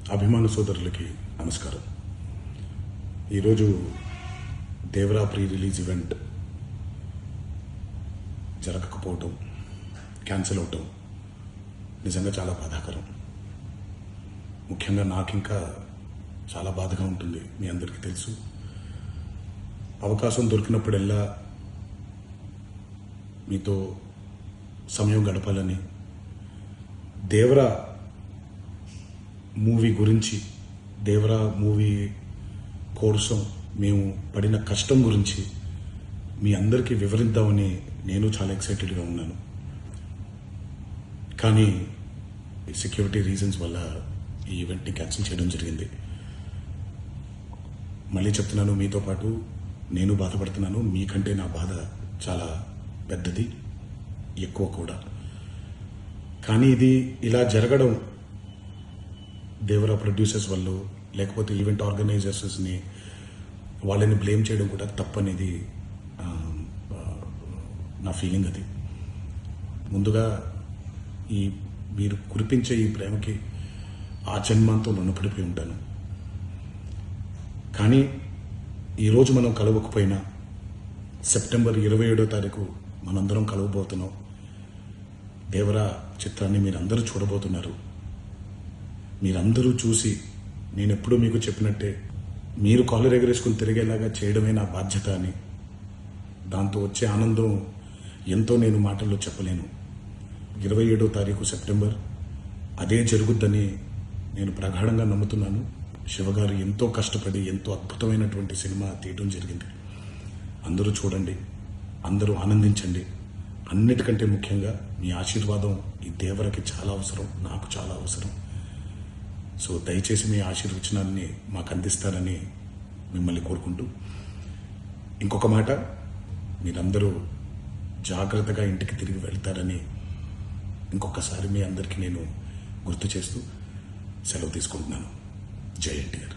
అభిమాన సోదరులకి నమస్కారం. ఈరోజు దేవరా ప్రీ రిలీజ్ ఈవెంట్ జరగకపోవటం, క్యాన్సిల్ అవటం నిజంగా చాలా బాధాకరం. ముఖ్యంగా నాకు ఇంకా చాలా బాధగా ఉంటుంది. మీ అందరికీ తెలుసు, అవకాశం దొరికినప్పుడల్లా మీతో సమయం గడపాలని, దేవరా మూవీ గురించి, దేవరా మూవీ కోసం మేము పడిన కష్టం గురించి మీ అందరికీ వివరిద్దామని నేను చాలా ఎక్సైటెడ్గా ఉన్నాను. కానీ సెక్యూరిటీ రీజన్స్ వల్ల ఈ ఈవెంట్ని క్యాన్సిల్ చేయడం జరిగింది. మళ్ళీ చెప్తున్నాను, మీతో పాటు నేను బాధపడుతున్నాను. మీకంటే నా బాధ చాలా పెద్దది, ఎక్కువ కూడా. కానీ ఇది ఇలా జరగడం దేవరా ప్రొడ్యూసర్స్ వల్ల, లేకపోతే ఈవెంట్ ఆర్గనైజర్స్ని వాళ్ళని బ్లేమ్ చేయడం కూడా తప్పనేది నా ఫీలింగ్. అది ముందుగా మీరు కురిపించే ఈ ప్రేమకి ఆ జన్మంతో రుణపడిపోయి ఉంటాను. కానీ ఈరోజు మనం కలవకపోయినా సెప్టెంబర్ 27వ తారీఖు మనందరం కలవబోతున్నాం. దేవరా చిత్రాన్ని మీరందరూ చూడబోతున్నారు. మీరందరూ చూసి, నేను ఎప్పుడూ మీకు చెప్పినట్టే, మీరు కాలర్ ఎగరేసుకుని తిరిగేలాగా చేయడమే నా బాధ్యత అని, దాంతో వచ్చే ఆనందం ఎంతో నేను మాటల్లో చెప్పలేను. 27వ తారీఖు సెప్టెంబర్ అదే జరుగుద్దని నేను ప్రగాఢంగా నమ్ముతున్నాను. శివగారు ఎంతో కష్టపడి ఎంతో అద్భుతమైనటువంటి సినిమా తీయడం జరిగింది. అందరూ చూడండి, అందరూ ఆనందించండి. అన్నిటికంటే ముఖ్యంగా మీ ఆశీర్వాదం ఈ దేవరకి చాలా అవసరం, నాకు చాలా అవసరం. సో దయచేసి మీ ఆశీర్వచనాన్ని మాకు అందిస్తారని మిమ్మల్ని కోరుకుంటూ, ఇంకొక మాట, మీరందరూ జాగ్రత్తగా ఇంటికి తిరిగి వెళ్తారని ఇంకొకసారి మీ అందరికీ నేను గుర్తు చేస్తూ సెలవు తీసుకుంటున్నాను. జై ఎన్టీఆర్.